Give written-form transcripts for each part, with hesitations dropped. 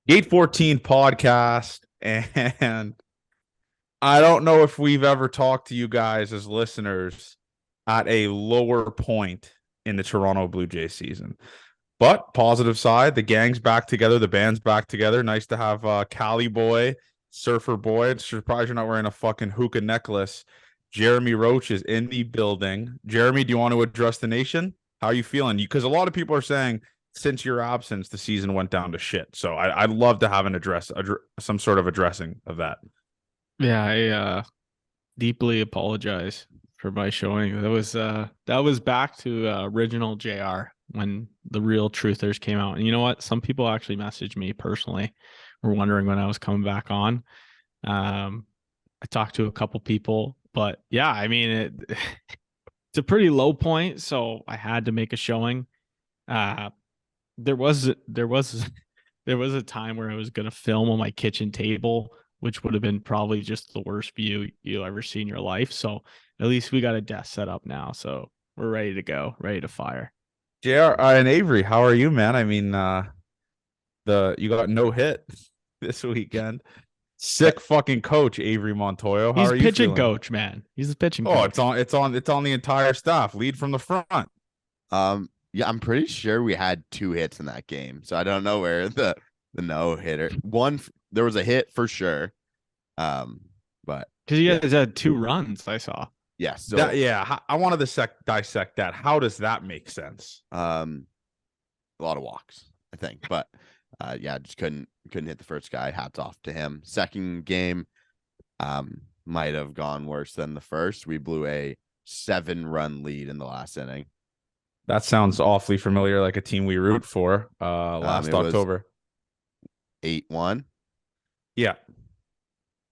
814 podcast. And I don't know if we've ever talked to you guys as listeners at a lower point in the Toronto Blue Jays season. But positive side, the gang's back together. The band's back together. Nice to have Cali Boy, Surfer Boy. It's surprised you're not wearing a fucking hookah necklace. Jeremy Roach is in the building. Jeremy, do you want to address the nation? How are you feeling? Because a lot of people are saying since your absence, the season went down to shit. So I'd love to have an some sort of addressing of that. Yeah, I deeply apologize for my showing. That was back to original JR when the real truthers came out. And you know what? Some people actually messaged me personally, were wondering when I was coming back on. I talked to a couple people, but yeah, I mean it's a pretty low point, so I had to make a showing. Uh, there was there was a time where I was gonna film on my kitchen table, which would have been probably just the worst view you'll ever see in your life. So at least we got a desk set up now, so we're ready to go, ready to fire. JR and Avery, how are you, man? I mean, the you got no hit this weekend. Yeah, Sick fucking coach Avery Montoyo. How He's are you pitching feeling? coach, man. He's the pitching Oh, coach. it's on the entire staff. Lead from the front. yeah, I'm pretty sure we had two hits in that game, so I don't know where the no hitter. There was a hit for sure. But Because you yeah, guys had 2 runs, I saw. yeah. So I wanted to dissect that. How does that make sense? a lot of walks, I think, but yeah, just couldn't hit the first guy. Hats off to him. Second game, might have gone worse than the first. We blew a 7-run lead in the last inning. That sounds awfully familiar, like a team we root for last It was October. 8-1. Yeah.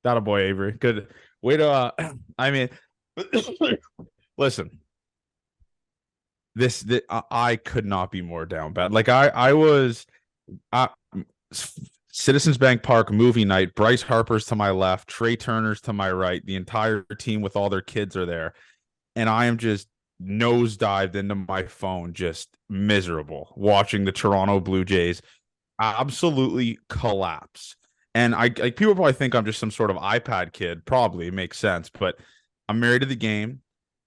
That a boy, Avery. Good way to I mean listen. I could not be more down bad. Like I was uh, Citizens Bank Park movie night. Bryce Harper's to my left, Trey Turner's to my right. The entire team with all their kids are there, and I am just nosedived into my phone, just miserable, watching the Toronto Blue Jays absolutely collapse. And people probably think I'm just some sort of iPad kid. Probably, it makes sense, but I'm married to the game,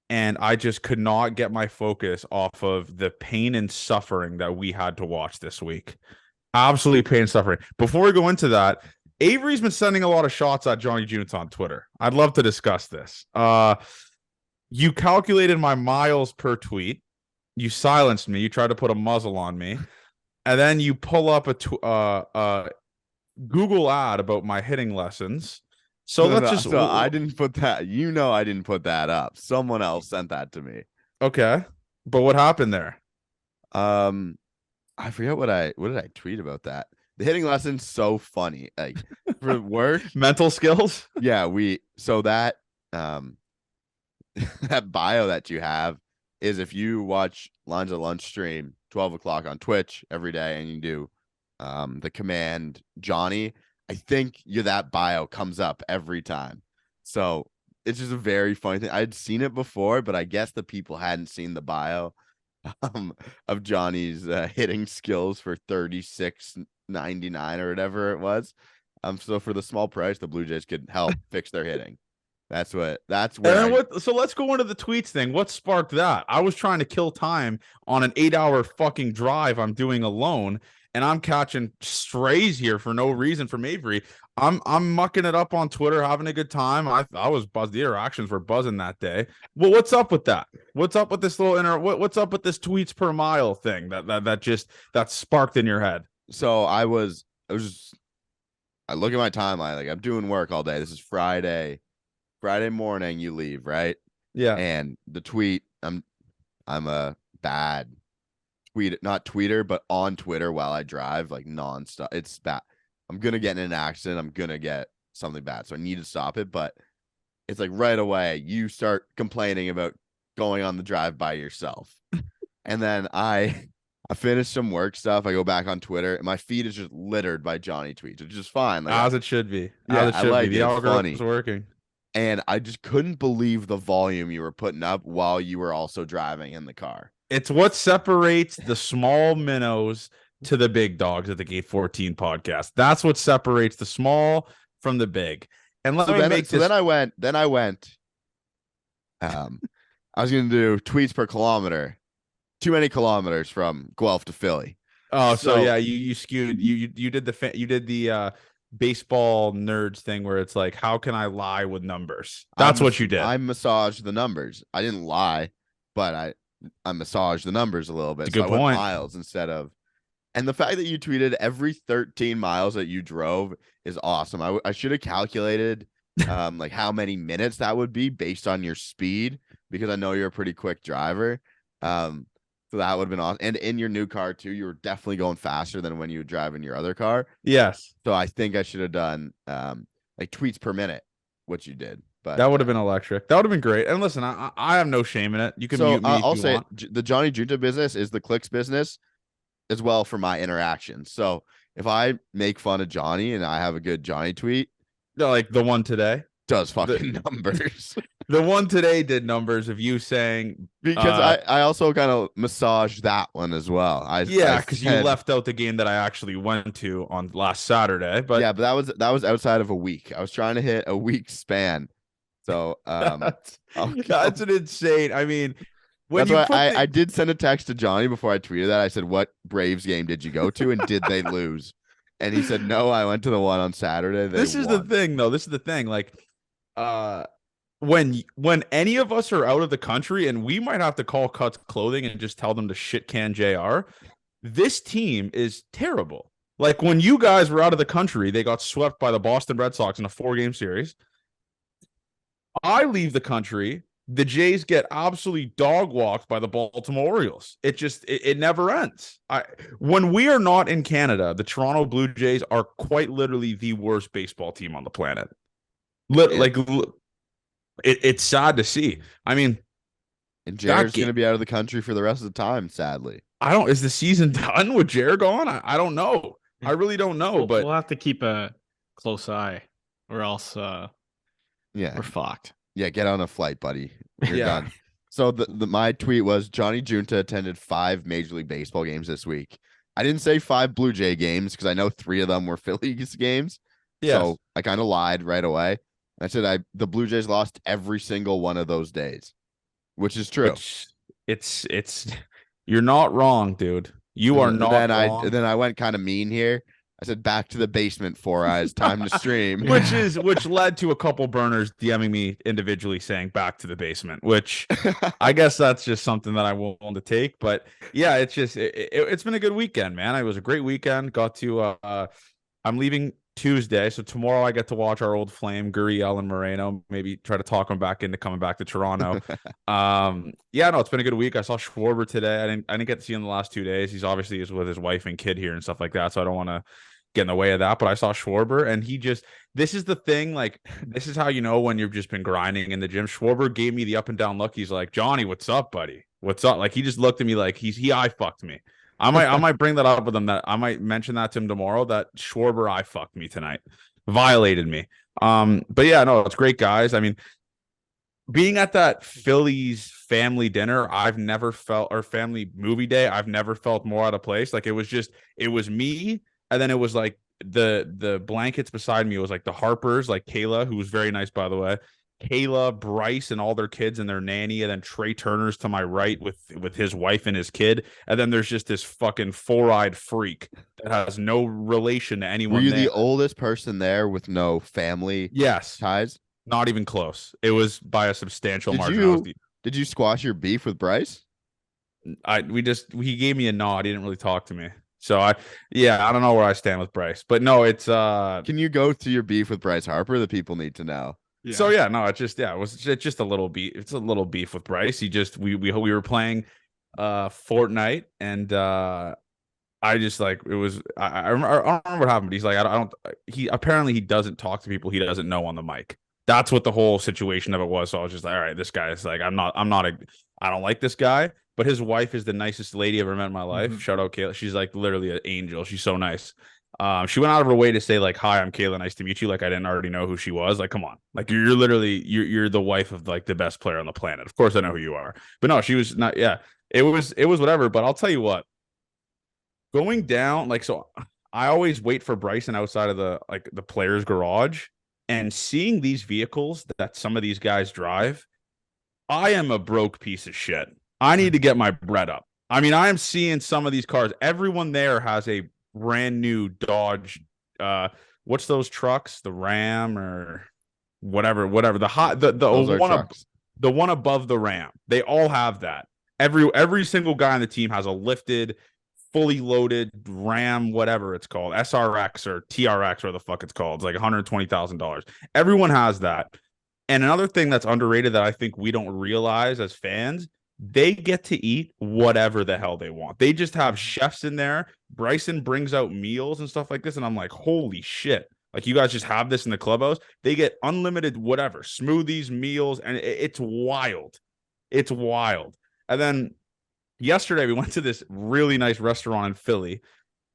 and I just could not get my focus off of the pain and suffering that we had to watch this week. Absolutely pain and suffering. Before we go into that, Avery's been sending a lot of shots at Johnny Junts on Twitter. I'd love to discuss this. You calculated my miles per tweet. You silenced me. You tried to put a muzzle on me, and then you pull up a Google ad about my hitting lessons. So No, let's no, just so I didn't put that. I didn't put that up. Someone else sent that to me. okay. But what happened there? Um, I forget what did I tweet about that. The hitting lesson's so funny. Like for work, Mental skills? yeah, that that bio that you have is if you watch Lines of Lunch stream 12 o'clock on Twitch every day and you do the command Johnny, I think that bio comes up every time. So it's just a very funny thing. I'd seen it before, but I guess the people hadn't seen the bio of Johnny's hitting skills for 36.99 or whatever it was. So for the small price, the Blue Jays could help fix their hitting. That's where So let's go into the tweets thing. What sparked that? I was trying to kill time on an 8-hour fucking drive I'm doing alone, and I'm catching strays here for no reason from Avery. I'm mucking it up on Twitter, having a good time. I was buzzed. The interactions were buzzing that day. Well, what's up with that? What's up with this what's up with this tweets per mile thing that sparked in your head? So I look at my timeline, like I'm doing work all day. This is Friday morning, you leave, right? Yeah. And the tweet, I'm a bad not tweeter, but on Twitter while I drive, like nonstop. It's bad. I'm gonna get in an accident. I'm gonna get something bad. So I need to stop it. But it's like right away, you start complaining about going on the drive by yourself. And then I finish some work stuff. I go back on Twitter, and my feed is just littered by Johnny tweets, which is fine. Like As it should be. yeah, As it I should be. like The it. It's algorithm's funny. working. And I just couldn't believe the volume you were putting up while you were also driving in the car. It's what separates the small minnows to the big dogs at the Gate 14 podcast. That's what separates the small from the big. And let me make this. Then I went. I was going to do tweets per kilometer. Too many kilometers from Guelph to Philly. Oh, so yeah, you skewed. You did the baseball nerds thing where it's like, how can I lie with numbers? That's what you did. I massaged the numbers. I didn't lie, but I massaged the numbers a little bit. It's a good point. point. Miles instead of, and the fact that you tweeted every 13 miles that you drove is awesome. I should have calculated like how many minutes that would be based on your speed, because I know you're a pretty quick driver. So that would have been awesome. And in your new car too, you were definitely going faster than when you would drive in your other car. Yes. So I think I should have done like tweets per minute, which you did. But that would have been electric. That would have been great. And listen, I have no shame in it. You can mute me if I'll you say want. The Johnny Junta business is the clicks business as well for my interactions. So if I make fun of Johnny and I have a good Johnny tweet, like the one today, does fucking numbers. The one today did numbers of you saying, because I also kind of massaged that one as well. Because you left out the game that I actually went to on last Saturday. But yeah, but that was outside of a week. I was trying to hit a week span. So that's an insane. I mean, I did send a text to Johnny before I tweeted that. I said, "What Braves game did you go to, and did they lose?" And he said, "No, I went to the one on Saturday." This is the thing, though. This is the thing. Like, when any of us are out of the country, and we might have to call Cuts Clothing and just tell them to shit can JR. This team is terrible. Like when you guys were out of the country, they got swept by the Boston Red Sox in a 4-game series. I leave the country. The Jays get absolutely dog walked by the Baltimore Orioles. It never ends. When we are not in Canada, the Toronto Blue Jays are quite literally the worst baseball team on the planet. It's sad to see. I mean, and Jared's going to be out of the country for the rest of the time, sadly. Is the season done with Jared gone? I don't know. I really don't know, but we'll have to keep a close eye or else we're fucked. Yeah, get on a flight, buddy. You're done. So my tweet was Johnny Junta attended 5 Major League Baseball games this week. I didn't say 5 Blue Jay games because I know 3 of them were Phillies games. Yes. So I kind of lied right away. I said the Blue Jays lost every single one of those days, which is true. It's you're not wrong, dude. You are not wrong. Then I went kind of mean here. I said back to the basement, 4 eyes, time to stream. which led to a couple burners DMing me individually saying back to the basement, which I guess that's just something that I willing to take. But yeah, it's been a good weekend, man. It was a great weekend. Got to I'm leaving Tuesday, so tomorrow I get to watch our old flame Gurriel and Moreno, maybe try to talk him back into coming back to Toronto. It's been a good week. I saw Schwarber today. I didn't get to see him the last 2 days. He's obviously with his wife and kid here and stuff like that, so I don't want to get in the way of that. But I saw Schwarber, and this is the thing, like, this is how you know when you've just been grinding in the gym. Schwarber gave me the up and down look. He's like, Johnny, what's up, buddy? What's up? Like, he just looked at me like he eye fucked me. I might bring that up with him. That I might mention that to him tomorrow. That Schwarber eye fucked me tonight, violated me. But yeah, no, it's great, guys. I mean, being at that Phillies family dinner, I've never felt, or family movie day, I've never felt more out of place. Like it was me, and then it was like the blankets beside me was like the Harpers, like Kayla, who was very nice, by the way. Kayla, Bryce, and all their kids and their nanny, and then Trey Turner's to my right with his wife and his kid, and then there's just this fucking 4-eyed freak that has no relation to anyone. Were you the oldest person there with no family? Yes, ties. Not even close. It was by a substantial margin. Did you squash your beef with Bryce? He gave me a nod. He didn't really talk to me. So I don't know where I stand with Bryce, but no, it's Can you go to your beef with Bryce Harper? The people need to know. Yeah. So it was just a little beef. It's a little beef with Bryce. We were playing Fortnite, and I just like it was. I don't remember what happened. But he's like, he apparently he doesn't talk to people he doesn't know on the mic. That's what the whole situation of it was. So I was just like, all right, this guy is like, I don't like this guy. But his wife is the nicest lady I've ever met in my life. Mm-hmm. Shout out Kayla. She's like literally an angel. She's so nice. She went out of her way to say like, hi, I'm Kayla. Nice to meet you. Like, I didn't already know who she was. Like, come on. Like, you're literally, you're the wife of like the best player on the planet. Of course I know who you are. But no, she was not. Yeah, it was whatever. But I'll tell you what, going down, like, so I always wait for Bryson outside of the player's garage, and seeing these vehicles that some of these guys drive, I am a broke piece of shit. I need to get my bread up. I mean, I am seeing some of these cars. Everyone there has a brand new Dodge. What's those trucks? The Ram or whatever. The Those are one trucks. the one above the Ram. They all have that. Every single guy on the team has a lifted, fully loaded Ram, whatever it's called, SRX or TRX, or the fuck it's called. It's like $120,000. Everyone has that. And another thing that's underrated that I think we don't realize as fans, they get to eat whatever the hell they want. They just have chefs in there. Bryson brings out meals and stuff like this. And I'm like, holy shit. Like, you guys just have this in the clubhouse. They get unlimited whatever, smoothies, meals, and it's wild. It's wild. And then yesterday we went to this really nice restaurant in Philly.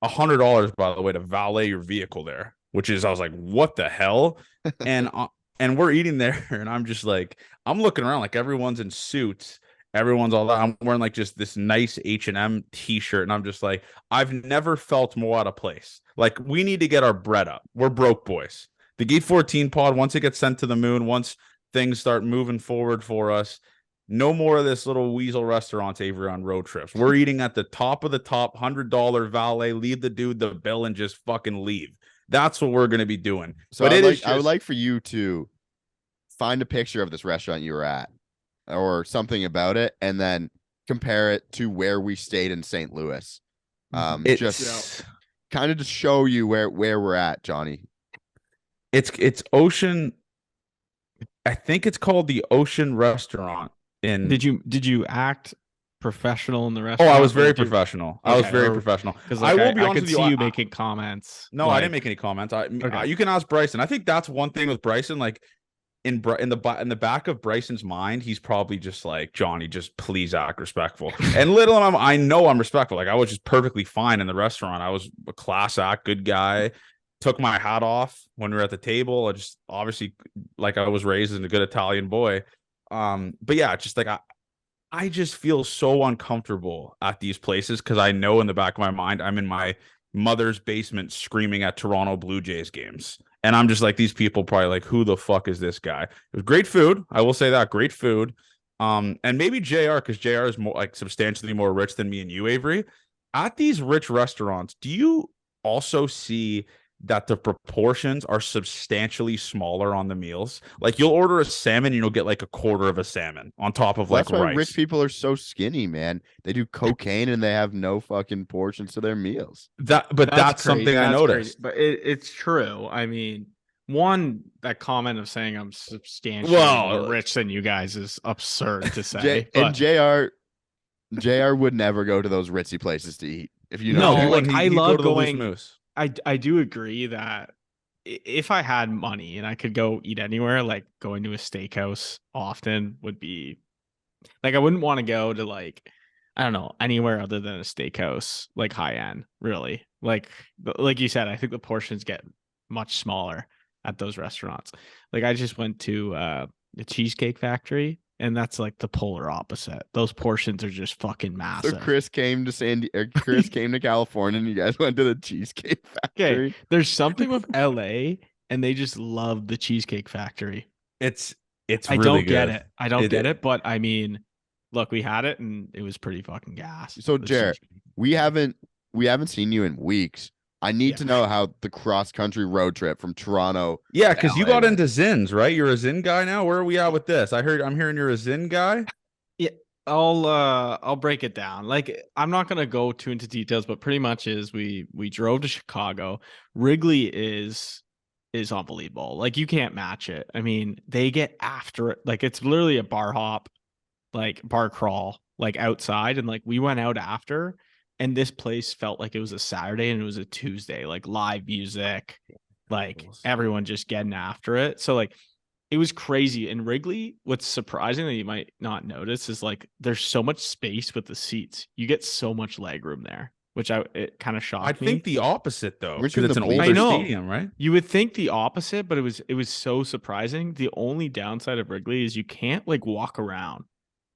$100, by the way, to valet your vehicle there, which is, I was like, what the hell? And and we're eating there, and I'm just like, I'm looking around like everyone's in suits, everyone's all that. I'm wearing like just this nice H&M t-shirt, and I'm just like, I've never felt more out of place. Like, we need to get our bread up. We're broke boys. The Gate 14 pod, once it gets sent to the moon, once things start moving forward for us, no more of this little weasel restaurants, Avery, on road trips. We're eating at the top of the top, $100 valet, leave the dude the bill and just fucking leave. That's what we're going to be doing. So But I would like for you to find a picture of this restaurant you were at or something about it, and then compare it to where we stayed in St. Louis. Just kind of to show you where we're at, Johnny. It's Ocean. I think it's called the Ocean Restaurant. Did you act professional in the Oh, restaurant? I was very professional. I was very professional. Because I will be I honest could with you. see you making comments. No, I didn't make any comments. You can ask Bryson. I think that's one thing with Bryson. Like, in the back of Bryson's mind, he's probably just like, Johnny, just please act respectful. And little I know I'm respectful. Like, I was just perfectly fine in the restaurant. I was a class act, good guy. Took my hat off when we were at the table. I just, obviously, like, I was raised as a good Italian boy. But yeah, just like, I just feel so uncomfortable at these places because I know in the back of my mind I'm in my mother's basement screaming at Toronto Blue Jays games. And I'm just like, these people probably like, who the fuck is this guy? It was great food. I will say that, great food. And maybe JR, because JR is more like substantially more rich than me and you, Avery. At these rich restaurants, do you also see that the proportions are substantially smaller on the meals? Like, you'll order a salmon and you'll get like a quarter of a salmon on top of like That's why rice. rich people are so skinny, man. They do cocaine and they have no fucking portions to their meals. That's something I noticed. Crazy. But it's true. I mean, that comment of saying I'm substantially more rich than you guys is absurd to say. And JR would never go to those ritzy places to eat. If you know, no, like, I love going. Moose. I do agree that if I had money and I could go eat anywhere, like going to a steakhouse often would be like, I wouldn't want to go to, like, I don't know, anywhere other than a steakhouse, like high end, really. Like you said, I think the portions get much smaller at those restaurants. Like, I just went to the Cheesecake Factory, and that's like the polar opposite. Those portions are just fucking massive. So Chris came to California, and you guys went to the Cheesecake Factory. Okay, there's something with LA, and they just love the Cheesecake Factory. It's I really don't get it. I don't get it, but I mean, look, we had it and it was pretty fucking gas. So Jared, we haven't seen you in weeks. I need to know how the cross country road trip from Toronto. Yeah, because you got into Zins, right? You're a Zin guy now. Where are we at with this? I'm hearing you're a Zin guy. Yeah, I'll break it down. Like, I'm not gonna go too into details, but pretty much is we drove to Chicago. Wrigley is unbelievable. Like, you can't match it. I mean, they get after it. Like, it's literally a bar hop, like bar crawl, like outside. And like, we went out after, and this place felt like it was a Saturday and it was a Tuesday, like live music, like everyone just getting after it. So like, it was crazy. And Wrigley, what's surprising that you might not notice is like, there's so much space with the seats. You get so much leg room there, which it kind of shocked me. I think the opposite though, Which because is it's an the older stadium, right? You would think the opposite, but it was so surprising. The only downside of Wrigley is you can't like walk around.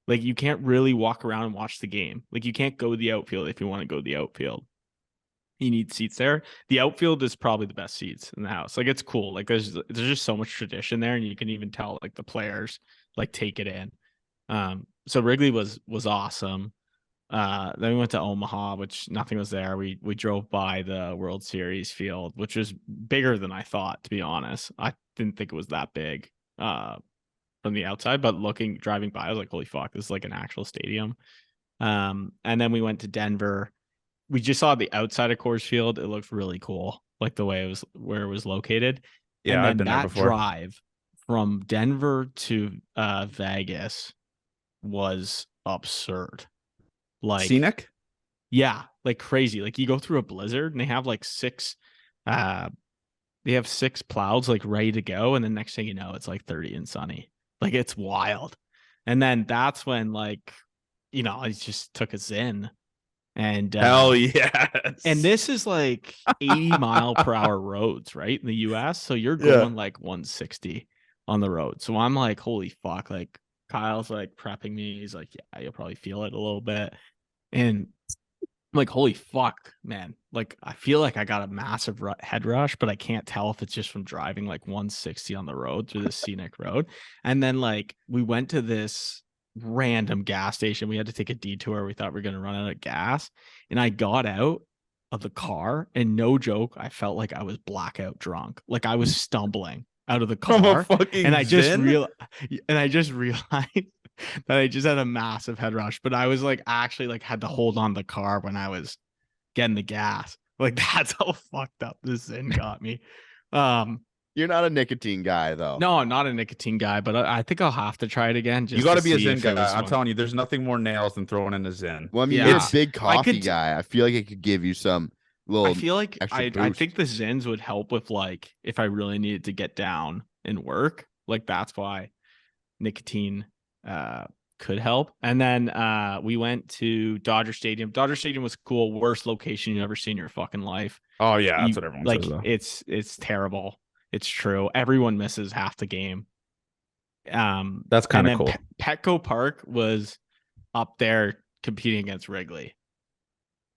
Like, you can't really walk around and watch the game. Like, you can't go to the outfield if you want to go to the outfield. You need seats there. The outfield is probably the best seats in the house. Like it's cool. Like there's just so much tradition there, and you can even tell like the players like take it in. So Wrigley was awesome. Then we went to Omaha, which nothing was there. We drove by the World Series field, which was bigger than I thought, to be honest. I didn't think it was that big from the outside, but driving by, I was like, holy fuck, this is like an actual stadium. And then we went to Denver. We just saw the outside of Coors Field. It looked really cool, like the way where it was located. Yeah, and then I've been there before. drive from Denver to Vegas was absurd. Like Scenic? Yeah, like crazy. Like you go through a blizzard and they have like six clouds like ready to go, and then next thing you know, it's like 30 and sunny. Like it's wild. And then that's when like, I just took a Zen. And hell yes. And this is like 80-mile-per-hour roads, right? In the US. So you're going like 160 on the road. So I'm like, holy fuck. Like Kyle's like prepping me. He's like, yeah, you'll probably feel it a little bit. And I'm like, holy fuck, man. Like, I feel like I got a massive head rush, but I can't tell if it's just from driving like 160 on the road through this scenic road. And then like we went to this random gas station. We had to take a detour. We thought we were going to run out of gas. And I got out of the car, and no joke, I felt like I was blackout drunk. Like I was stumbling out of the car. And I just realized that I just had a massive head rush, but I was like actually like had to hold on the car when I was getting the gas. Like that's how fucked up this Zen got me. You're not a nicotine guy though. No, I'm not a nicotine guy, but I think I'll have to try it again. You got to be a Zen guy. I'm telling you, there's nothing more nails than throwing in a Zen. Well, I mean, you're a big coffee guy. I feel like it could give you some little. I feel like I think the Zens would help with like if I really needed to get down and work. Like that's why nicotine could help. And then we went to Dodger Stadium. Dodger Stadium was cool. Worst location you've ever seen in your fucking life. Oh yeah, that's what everyone says. Though. It's terrible. It's true. Everyone misses half the game. That's kind of cool. Petco Park was up there competing against Wrigley.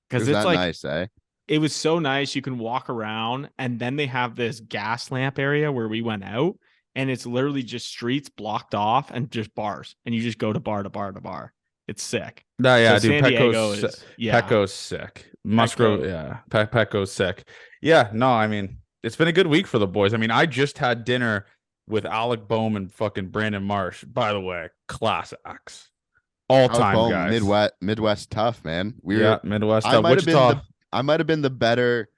Because it's like nice, eh? It was so nice. You can walk around, and then they have this gas lamp area where we went out, and it's literally just streets blocked off and just bars, and you just go to bar to bar to bar. It's sick. No, yeah, so dude. Petco's sick. Musgrove, yeah. Petco's sick. Yeah, no, I mean, it's been a good week for the boys. I mean, I just had dinner with Alec Boehm and fucking Brandon Marsh. By the way, class acts. All time guys. Midwest tough, man. Midwest tough. I might have been the better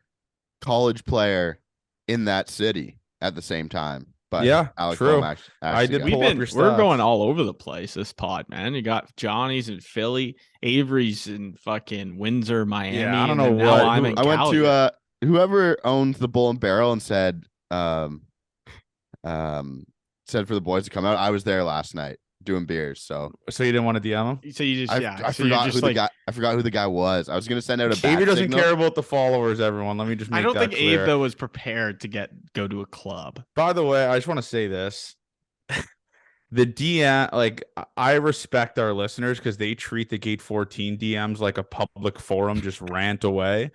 college player in that city at the same time. But yeah, Alec true. Boehm I did pull up your stuff. We're going all over the place this pod, man. You got Johnny's in Philly, Avery's in fucking Windsor, Miami. Yeah, I don't know what. I went to whoever owns the Bull and Barrel and said for the boys to come out. I was there last night doing beers. So you didn't want to DM him? So you just I forgot who the guy was. I was gonna send out a Avery doesn't care about the followers, everyone. Let me just make that clear. I don't think Abe though was prepared to go to a club. By the way, I just want to say this. The DM, like, I respect our listeners because they treat the Gate 14 DMs like a public forum, just rant away.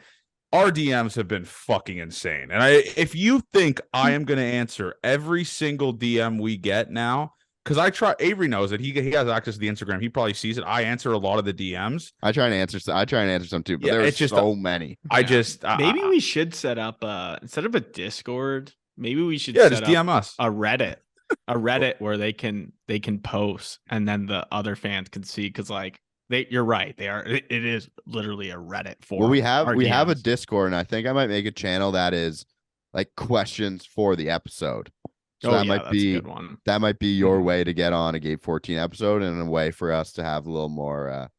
Our DMs have been fucking insane. And if you think I am going to answer every single DM we get now, because Avery knows that he has access to the Instagram. He probably sees it. I answer a lot of the DMs. I try and answer some too, but there are so many. Maybe we should set up instead of a Discord, maybe we should just DM us a Reddit where they can post and then the other fans can see, because like you're right, it is literally a Reddit forum. Well, we have a Discord, and I think I might make a channel that is like questions for the episode. So that might be a good one. That might be your way to get on a Gate 14 episode, and a way for us to have a little more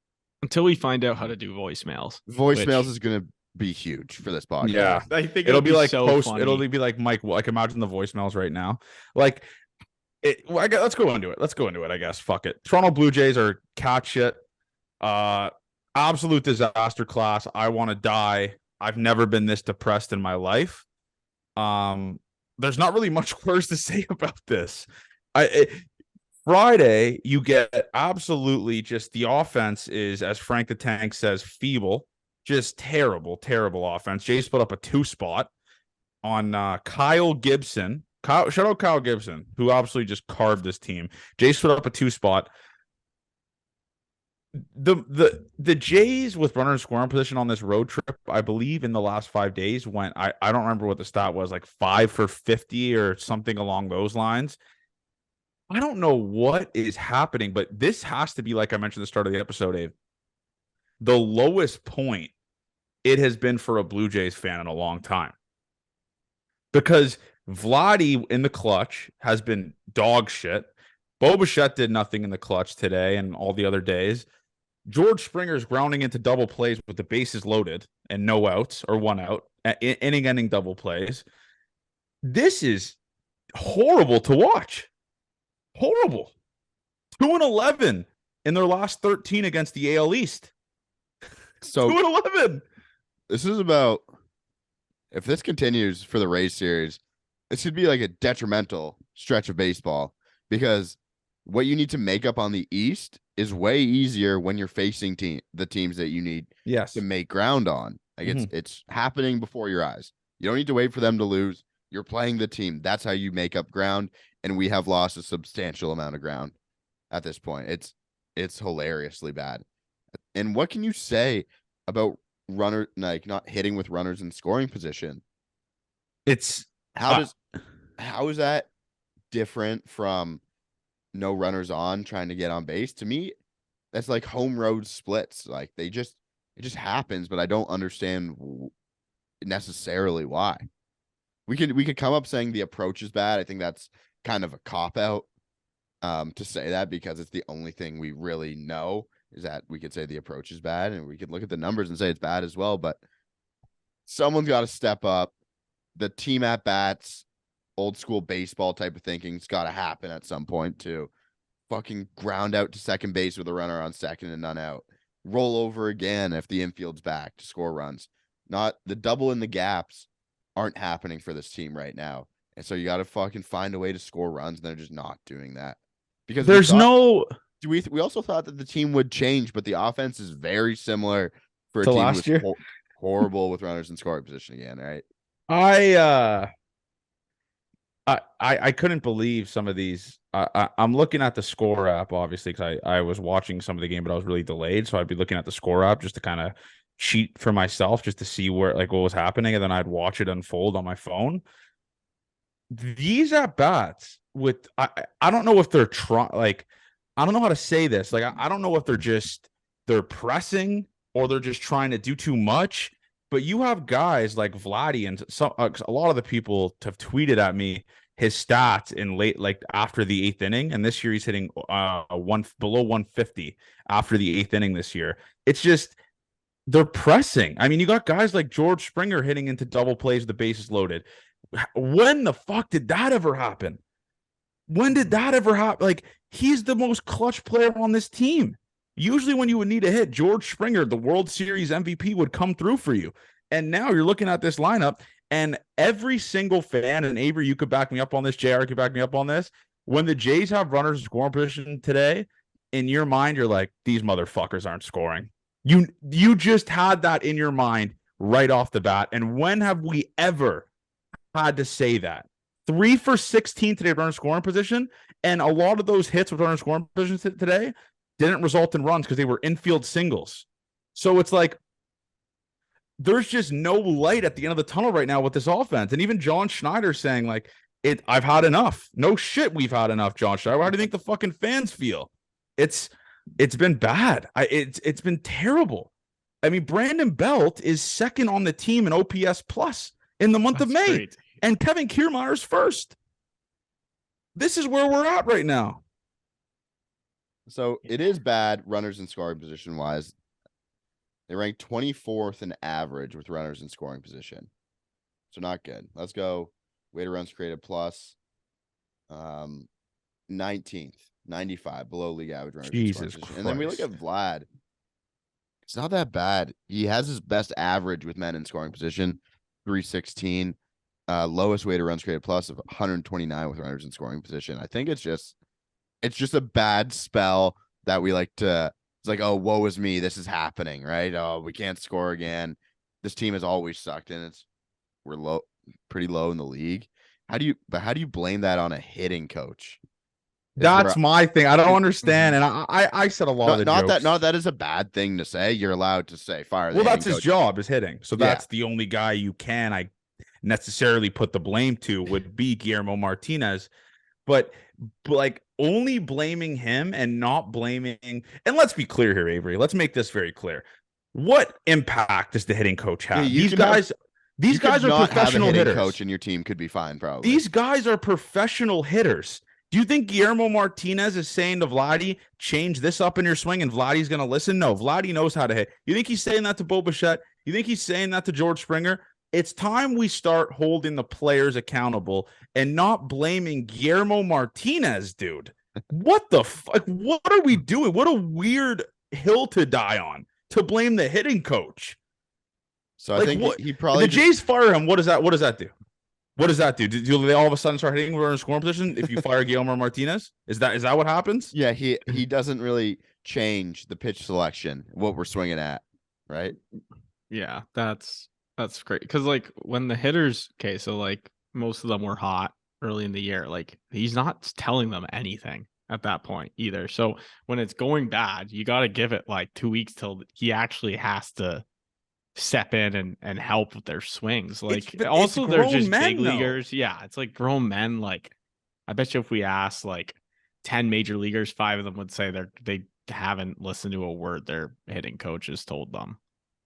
until we find out how to do voicemails. Voicemails is going to be huge for this podcast. Yeah, I think it'll be like so funny. It'll be like Mike. Like imagine the voicemails right now. Like let's go into it. I guess. Fuck it. Toronto Blue Jays are cat shit. Absolute disaster class. I want to die. I've never been this depressed in my life. There's not really much worse to say about this. Friday, you get absolutely just the offense is, as Frank the Tank says, feeble. Just terrible, terrible offense. Jays put up a 2-spot on Kyle Gibson. Shout out Kyle Gibson, who obviously just carved this team. Jays put up a 2-spot. The Jays with runner and scoring position on this road trip, I believe in the last 5 days went, I don't remember what the stat was, like 5 for 50 or something along those lines. I don't know what is happening, but this has to be, like I mentioned at the start of the episode, Dave, the lowest point it has been for a Blue Jays fan in a long time. Because Vladdy in the clutch has been dog shit. Bo Bichette did nothing in the clutch today and all the other days. George Springer's grounding into double plays with the bases loaded and no outs or 1 out, inning-ending double plays. This is horrible to watch. Horrible. 2-11 in their last 13 against the AL East. So 2-11. This is about, if this continues for the Rays series, it should be like a detrimental stretch of baseball, because what you need to make up on the East is way easier when you're facing the teams that you need to make ground on. Like it's happening before your eyes. You don't need to wait for them to lose. You're playing the team. That's how you make up ground. And we have lost a substantial amount of ground at this point. It's hilariously bad. And what can you say about runner, like not hitting with runners in scoring position? It's how is that different from no runners on trying to get on base? To me, that's like home road splits. Like it just happens, but I don't understand necessarily why. We could come up saying the approach is bad. I think that's kind of a cop out to say that, because it's the only thing we really know is that we could say the approach is bad, and we could look at the numbers and say it's bad as well. But someone's got to step up. The team at bats, old school baseball type of thinking's got to happen at some point to fucking ground out to second base with a runner on second and none out. Roll over again if the infield's back to score runs. Not the double in the gaps aren't happening for this team right now. And so you got to fucking find a way to score runs, and they're just not doing that. Because we also thought that the team would change, but the offense is very similar for a team last year. Horrible with runners in scoring position again, right? I couldn't believe some of these. I'm looking at the score app, obviously, because I was watching some of the game, but I was really delayed. So I'd be looking at the score app just to kind of cheat for myself, just to see where, like, what was happening. And then I'd watch it unfold on my phone. These at bats with, I don't know if they're I don't know how to say this. Like, I don't know if they're pressing or they're just trying to do too much. But you have guys like Vladdy, and a lot of the people have tweeted at me his stats in late, like after the 8th inning. And this year he's hitting below 150 after the 8th inning this year. It's just, they're pressing. I mean, you got guys like George Springer hitting into double plays with the bases loaded. When the fuck did that ever happen? When did that ever happen? Like, he's the most clutch player on this team. Usually when you would need a hit, George Springer, the World Series MVP, would come through for you. And now you're looking at this lineup, and every single fan, and Avery, you could back me up on this, JR could back me up on this, when the Jays have runners in scoring position today, in your mind, you're like, these motherfuckers aren't scoring. You just had that in your mind right off the bat. And when have we ever had to say that? 3 for 16 today, runner scoring position, and a lot of those hits with runner scoring positions today didn't result in runs because they were infield singles. So it's like, there's just no light at the end of the tunnel right now with this offense. And even John Schneider saying, like, I've had enough. No shit, we've had enough, John Schneider. How do you think the fucking fans feel? It's been bad. It's been terrible. I mean, Brandon Belt is second on the team in OPS plus in the month of May. Great. And Kevin Kiermaier's first. This is where we're at right now. So it is bad runners in scoring position wise. They rank 24th in average with runners in scoring position. So not good. Let's go. Weighted runs created plus 19th, 95, below league average runners in scoring position. And then we look at Vlad. It's not that bad. He has his best average with men in scoring position, 316. Lowest weighted runs created plus of 129 with runners in scoring position. I think it's just a bad spell that we like to It's like, oh, woe is me. This is happening, right? Oh, we can't score again. This team has always sucked, and we're low, pretty low in the league. How do you blame that on a hitting coach? That's my thing. I don't understand. Mhm. And I said a lot of the jokes. Not that is a bad thing to say. You're allowed to say fire. Well, the that's hitting his coach. job is hitting. So that's the only guy you can I necessarily put the blame to would be Guillermo Martinez. But like only blaming him and not blaming, and let's be clear here, Avery. Let's make this very clear. What impact does the hitting coach have? These guys are professional hitters. Coach and your team could be fine, probably. These guys are professional hitters. Do you think Guillermo Martinez is saying to Vladdy, change this up in your swing, and Vladdy's going to listen? No, Vladdy knows how to hit. You think he's saying that to Bo Bichette? You think he's saying that to George Springer? It's time we start holding the players accountable and not blaming Guillermo Martinez, dude. What the fuck? What are we doing? What a weird hill to die on to blame the hitting coach. So I think he probably the Jays fire him. What does that do? What does that do? Do they all of a sudden start hitting in scoring position if you fire Guillermo Martinez? Is that what happens? Yeah, he doesn't really change the pitch selection, what we're swinging at, right? Yeah, that's great. Because like when the hitters, so like most of them were hot early in the year. Like he's not telling them anything at that point either. So when it's going bad, you got to give it like 2 weeks till he actually has to step in and help with their swings. Like also they're just big leaguers. Yeah, it's like grown men. Like I bet you if we asked like 10 major leaguers, 5 of them would say they haven't listened to a word their hitting coaches told them.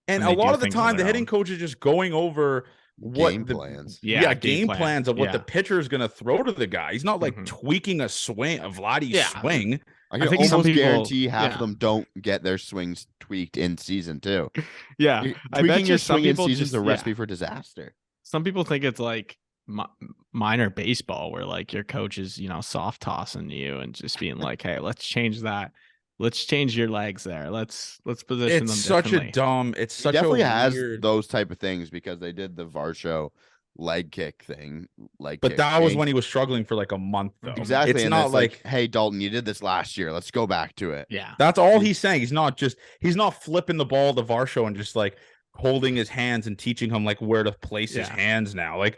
And a lot of the time the hitting coach is just going over game plans. Game plans of what the pitcher is going to throw to the guy. He's not like tweaking a swing, a Vladdy's swing. I can almost guarantee half of them don't get their swings tweaked in season too. Yeah, I bet your swing in season is a recipe for disaster. Some people think it's like minor baseball, where like your coach is soft tossing you and just being like, "Hey, let's change that. Let's change your legs there. Let's position them." It's such a dumb. It's such definitely a has weird... those type of things because they did the Varsho leg kick thing, but that was when he was struggling for like a month though. Exactly. It's and not like, hey Dalton, you did this last year, let's go back to it. Yeah, that's all he's saying. He's not flipping the ball to Varsho and just like holding his hands and teaching him like where to place his hands now. Like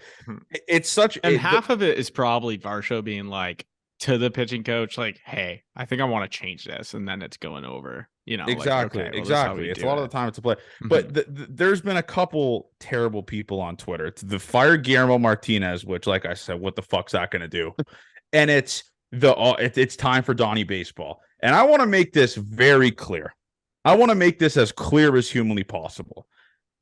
it's such half of it is probably Varsho being like to the pitching coach, like, hey, I think I want to change this, and then it's going over. Exactly, like, okay, exactly. It's a lot of the time it's a play, but there's been a couple terrible people on Twitter. It's the fire Guillermo Martinez, which, like I said, what the fuck's that going to do? And it's time for Donnie Baseball, and I want to make this very clear. I want to make this as clear as humanly possible.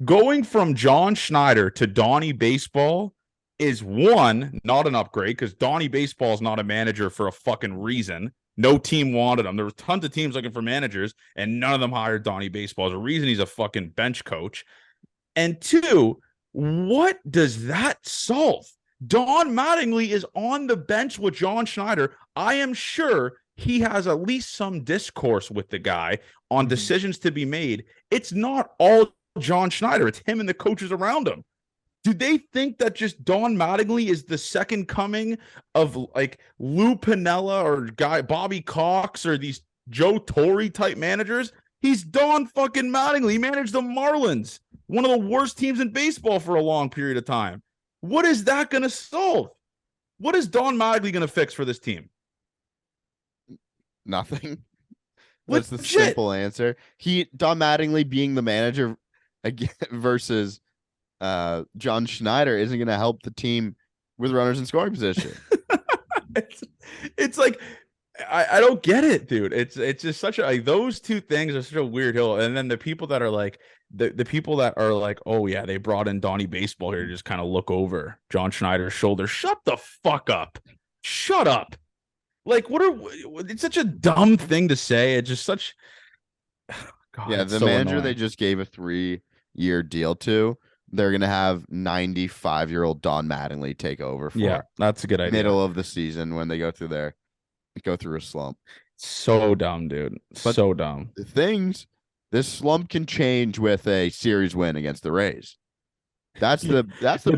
Going from John Schneider to Donnie Baseball is not an upgrade because Donnie Baseball is not a manager for a fucking reason. No team wanted him. There was tons of teams looking for managers, and none of them hired Donnie Baseball. There's a reason he's a fucking bench coach. And 2, what does that solve? Don Mattingly is on the bench with John Schneider. I am sure he has at least some discourse with the guy on decisions to be made. It's not all John Schneider. It's him and the coaches around him. Do they think that just Don Mattingly is the second coming of like Lou Piniella or Bobby Cox or these Joe Torre type managers? He's Don fucking Mattingly. He managed the Marlins, one of the worst teams in baseball for a long period of time. What is that going to solve? What is Don Mattingly going to fix for this team? Nothing. That's the simple answer. Don Mattingly being the manager again versus John Schneider isn't going to help the team with runners in scoring position. It's like I don't get it, dude. It's just such a those two things are such a weird hill. And then the people that are like the people that are like, oh yeah, they brought in Donnie Baseball here to just kind of look over John Schneider's shoulder. Shut the fuck up. Shut up. Like it's such a dumb thing to say. It's just such God, yeah, the manager annoying. They just gave a 3-year deal to. They're going to have 95-year-old Don Mattingly take over for that's a good idea. Middle of the season when they go through a slump. So dumb, dude. But so dumb. This slump can change with a series win against the Rays. That's the beautiful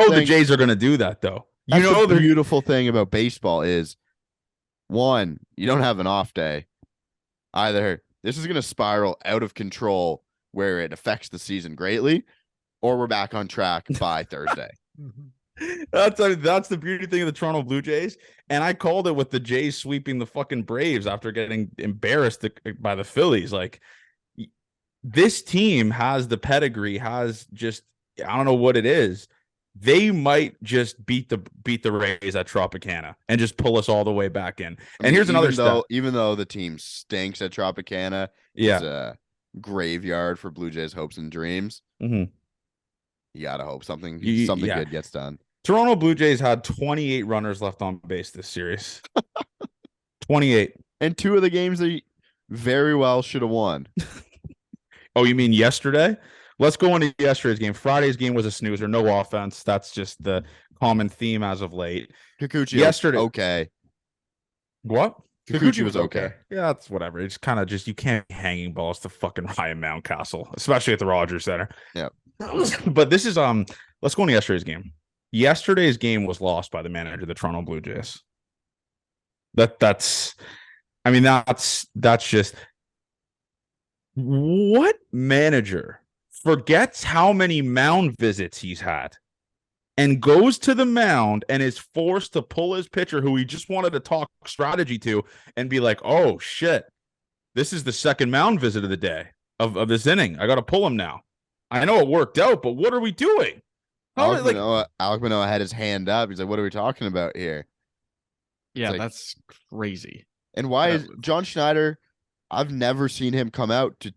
thing. The Jays are going to do that though. The beautiful thing about baseball is 1, you don't have an off day. Either this is going to spiral out of control where it affects the season greatly, or we're back on track by Thursday. That's the beauty thing of the Toronto Blue Jays. And I called it with the Jays sweeping the fucking Braves after getting embarrassed by the Phillies. Like, this team has the pedigree, has just, I don't know what it is. They might just beat the Rays at Tropicana and just pull us all the way back in. And here's another stat. Even though the team stinks at Tropicana, it's a graveyard for Blue Jays hopes and dreams. Mm-hmm. You gotta hope something good gets done. Toronto Blue Jays had 28 runners left on base this series. 28. And 2 of the games they very well should have won. Oh, you mean yesterday? Let's go into yesterday's game. Friday's game was a snoozer. No offense. That's just the common theme as of late. Kikuchi yesterday. Okay. What? Kikuchi was okay. Yeah, that's whatever. It's kind of just, you can't be hanging balls to fucking Ryan Mountcastle, especially at the Rogers Center. Yeah. But this is let's go into yesterday's game. Yesterday's game was lost by the manager of the Toronto Blue Jays. That's just, what manager forgets how many mound visits he's had and goes to the mound and is forced to pull his pitcher who he just wanted to talk strategy to and be like, oh shit, this is the second mound visit of the day of this inning. I got to pull him now. I know it worked out, but what are we doing? Alec Manoah had his hand up. He's like, what are we talking about here? Yeah, like, that's crazy. And why is John Schneider? I've never seen him come out to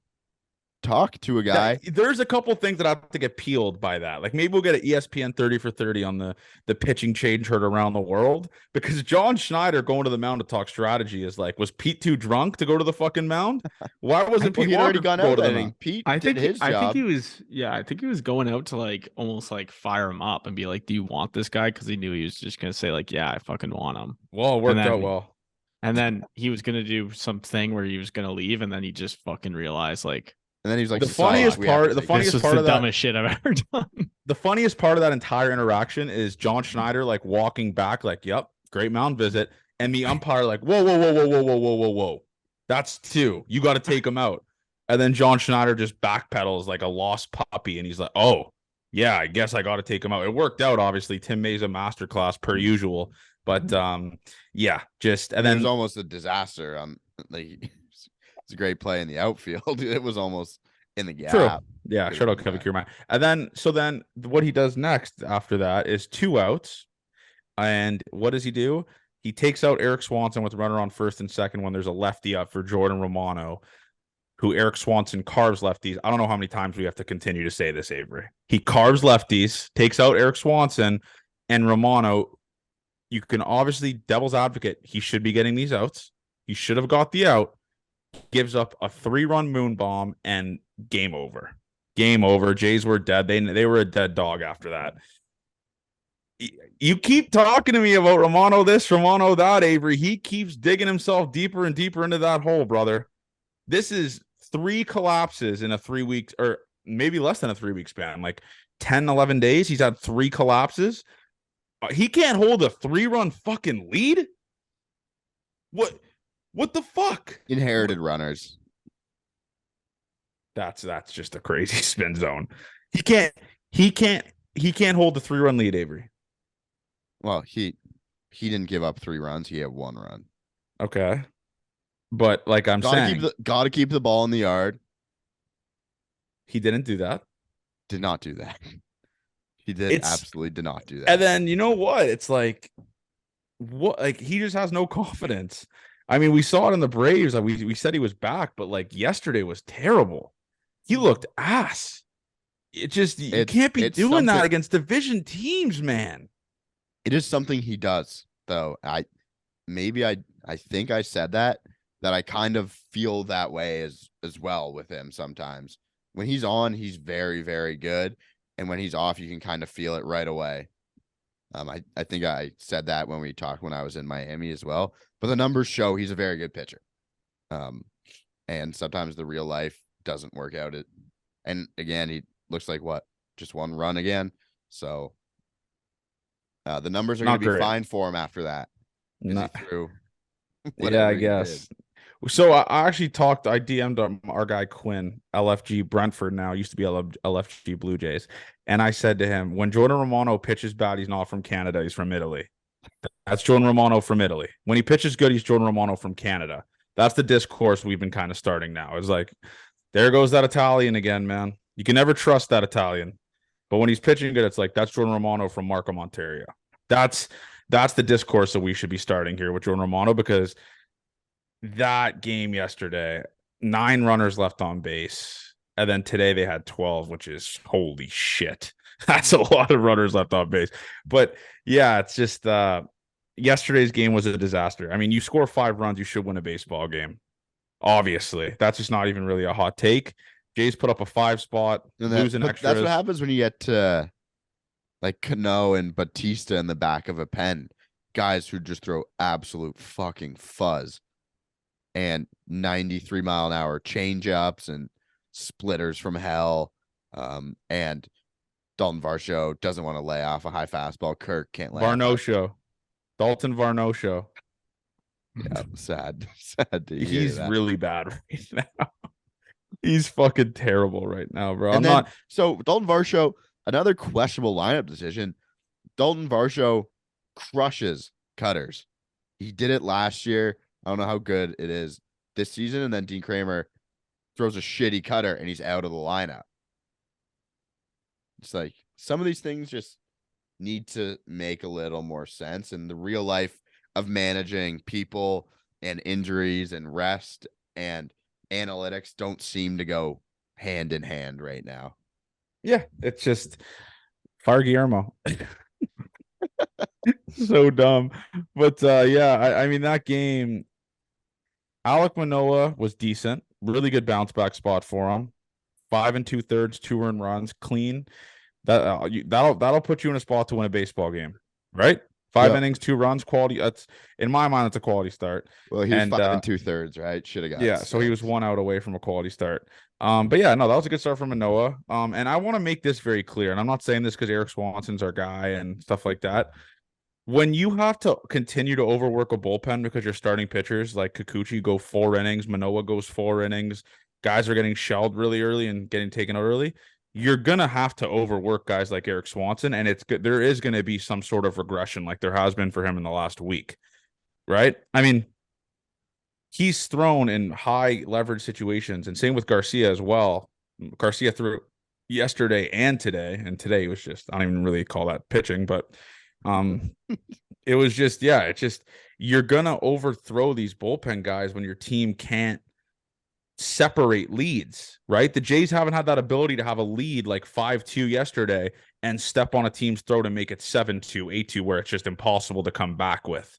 talk to a guy. There's a couple things that I have to get peeled by that. Like, maybe we'll get an ESPN 30 for 30 on the pitching change heard around the world, because John Schneider going to the mound to talk strategy is like, was Pete too drunk to go to the fucking mound? Why wasn't Pete already gone out? I think Pete did his job. I think he was going out to like almost like fire him up and be like, do you want this guy? Because he knew he was just gonna say like, yeah, I fucking want him. Well, it worked out well. And then he was gonna do something where he was gonna leave, and then he just fucking realized like. And then he's like, the funniest part of the dumbest shit I've ever done. The funniest part of that entire interaction is John Schneider like walking back, like, "Yep, great mound visit," and the umpire like, "Whoa, that's 2. You got to take him out." And then John Schneider just backpedals like a lost puppy, and he's like, "Oh, yeah, I guess I got to take him out." It worked out, obviously. Tim Mesa masterclass per usual, but yeah, just and then it was almost a disaster. Like. It's a great play in the outfield. It was almost in the gap. True. Yeah, shout out Kevin Kiermaier. And then what he does next after that is 2 outs. And what does he do? He takes out Eric Swanson with a runner on first and second when there's a lefty up for Jordan Romano, who Eric Swanson carves lefties. I don't know how many times we have to continue to say this, Avery. He carves lefties, takes out Eric Swanson, and Romano, you can obviously, devil's advocate, he should be getting these outs. He should have got the out. Gives up a 3-run moon bomb and game over. Game over. Jays were dead. They were a dead dog after that. You keep talking to me about Romano this, Romano that, Avery. He keeps digging himself deeper and deeper into that hole, brother. This is 3 collapses in a 3 weeks, or maybe less than a 3-week span. Like 10, 11 days. He's had 3 collapses. He can't hold a 3-run fucking lead? What the fuck? Inherited runners. That's just a crazy spin zone. He can't hold the 3-run lead, Avery. Well, he didn't give up 3 runs. He had 1 run. Okay. But like I'm saying, gotta keep the ball in the yard. He didn't do that. Did not do that. He absolutely did not do that. And then you know what? It's like, what? Like, he just has no confidence. I mean, we saw it in the Braves. Like, we said he was back, but like yesterday was terrible. He looked ass. You can't be doing that against division teams, man. It is something he does, though. I think I said that I kind of feel that way as well with him sometimes. When he's on, he's very, very good. And when he's off, you can kind of feel it right away. I think I said that when we talked when I was in Miami as well. But the numbers show he's a very good pitcher. And sometimes the real life doesn't work out. And again, he looks like just 1 run again. So the numbers are going to be fine for him after that. Yeah, I guess. So I actually I DM'd our guy Quinn, LFG Brentford now, used to be LFG Blue Jays. And I said to him, when Jordan Romano pitches bad, he's not from Canada, he's from Italy. That's Jordan Romano from Italy. When he pitches good, he's Jordan Romano from Canada. That's the discourse we've been kind of starting now. It's like, there goes that Italian again, man. You can never trust that Italian. But when he's pitching good, it's like, that's Jordan Romano from Markham, Ontario. That's the discourse that we should be starting here with Jordan Romano, because that game yesterday, 9 runners left on base. And then today they had 12, which is holy shit. That's a lot of runners left on base. But yeah, it's just yesterday's game was a disaster. I mean, you score 5 runs, you should win a baseball game. Obviously. That's just not even really a hot take. Jays put up a 5 spot, losing extras. That's what happens when you get like Cano and Batista in the back of a pen. Guys who just throw absolute fucking fuzz. And 93-mile-an-hour changeups and splitters from hell. And Dalton Varsho doesn't want to lay off a high fastball. Kirk can't lay off. Show. Dalton Varno show. Yeah, sad to hear He's that. really bad right now. He's fucking terrible right now, bro. So Dalton Varsho, another questionable lineup decision. Dalton Varsho crushes cutters. He did it last year. I don't know how good it is this season. And then Dean Kramer throws a shitty cutter and he's out of the lineup. It's like some of these things just need to make a little more sense. And the real life of managing people and injuries and rest and analytics don't seem to go hand in hand right now. Yeah, it's just fire Guillermo. So dumb. But yeah, I mean, that game, Alek Manoah was decent. Really good bounce back spot for him. 5 2/3, 2 earned runs, clean. That'll put you in a spot to win a baseball game, right? 5 innings, 2 runs, quality. That's, in my mind, that's a quality start. Well, he was 5 2/3, right? Should have got. Yeah, 6. So he was 1 out away from a quality start. But yeah, no, that was a good start from Manoah. And I want to make this very clear, and I'm not saying this because Eric Swanson's our guy and stuff like that. When you have to continue to overwork a bullpen because you're starting pitchers like Kikuchi go 4 innings, Manoah goes 4 innings, guys are getting shelled really early and getting taken out early, you're going to have to overwork guys like Eric Swanson, and there is going to be some sort of regression like there has been for him in the last week, right? I mean, he's thrown in high leverage situations, and same with Garcia as well. Garcia threw yesterday and today was just, I don't even really call that pitching, but it was just, yeah, it's just, you're gonna overthrow these bullpen guys when your team can't separate leads, right? The Jays haven't had that ability to have a lead like 5-2 yesterday and step on a team's throat and make it 7-2, 8-2, where it's just impossible to come back with.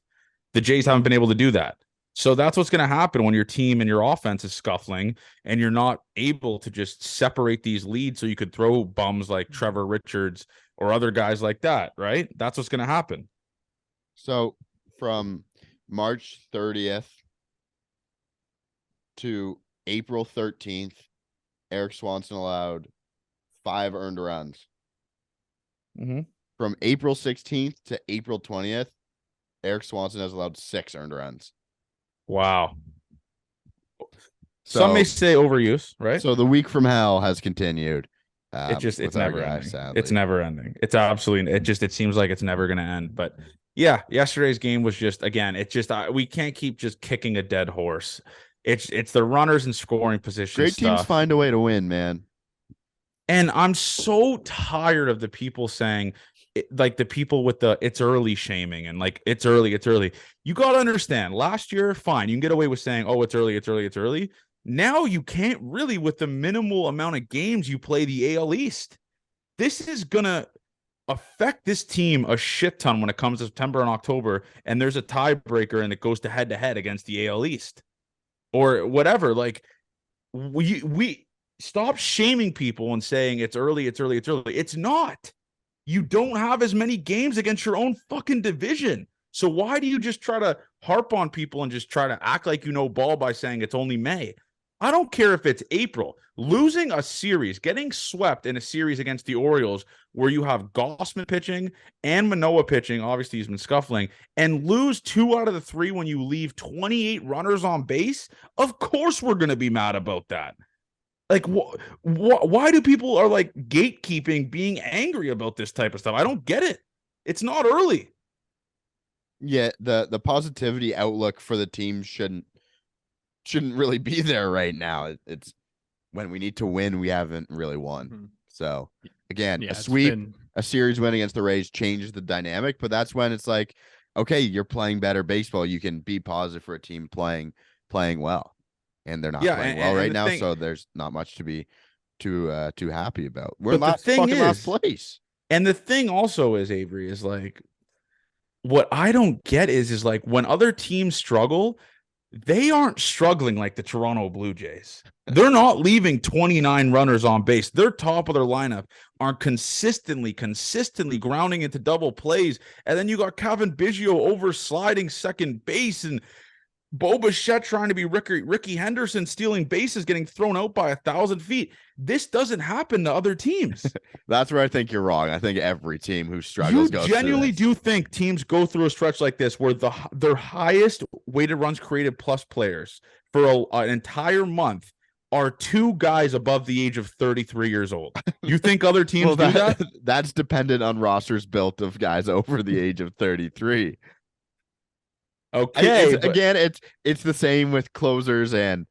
The Jays haven't been able to do that. So that's what's going to happen when your team and your offense is scuffling and you're not able to just separate these leads so you could throw bums like Trevor Richards or other guys like that, right? That's what's going to happen. So from March 30th to April 13th, Eric Swanson allowed 5 earned runs. Mm-hmm. From April 16th to April 20th, Eric Swanson has allowed 6 earned runs. Wow. Some may say overuse, right? So the week from hell has continued. It's never ending. It's never ending. It's absolutely, it seems like it's never going to end. But yeah, yesterday's game was just, again, we can't keep just kicking a dead horse. It's the runners and scoring position. Great teams find a way to win, man. And I'm so tired of the people saying, like the people with the it's early shaming and like it's early. You got to understand, last year, fine, you can get away with saying, oh, it's early. Now you can't really, with the minimal amount of games you play the AL East. This is going to affect this team a shit ton when it comes to September and October, and there's a tiebreaker and it goes to head-to-head against the AL East or whatever. Like, we stop shaming people and saying it's early. It's not. You don't have as many games against your own fucking division. So why do you just try to harp on people and just try to act like you know ball by saying it's only May? I don't care if it's April. Losing a series, getting swept in a series against the Orioles where you have Gossman pitching and Manoah pitching, obviously he's been scuffling, and lose 2 out of the 3 when you leave 28 runners on base, of course we're going to be mad about that. Like, why do people are like gatekeeping, being angry about this type of stuff? I don't get it. It's not early. Yeah, the positivity outlook for the team shouldn't really be there right now. It's when we need to win, we haven't really won. Mhm. So again, Yeah, a sweep, a series win against the Rays changes the dynamic, but that's when it's like, okay, you're playing better baseball. You can be positive for a team playing well, and they're not playing well right now. So there's not much to be too happy about. We're in last place. And the thing also is, Avery, is like, what I don't get is like when other teams struggle, they aren't struggling like the Toronto Blue Jays. They're not leaving 29 runners on base. Their top of their lineup are consistently grounding into double plays. And then you got Kevin Biggio over sliding second base and Bo Bichette trying to be Ricky Henderson stealing bases, getting thrown out by 1,000 feet. This doesn't happen to other teams. That's where I think you're wrong. I think every team who struggles goes genuinely through this. do think teams go through a stretch like this where their highest weighted runs created plus players for an entire month are 2 guys above the age of 33 years old. You think other teams do that? That's dependent on rosters built of guys over the age of 33. Okay, it's the same with closers, and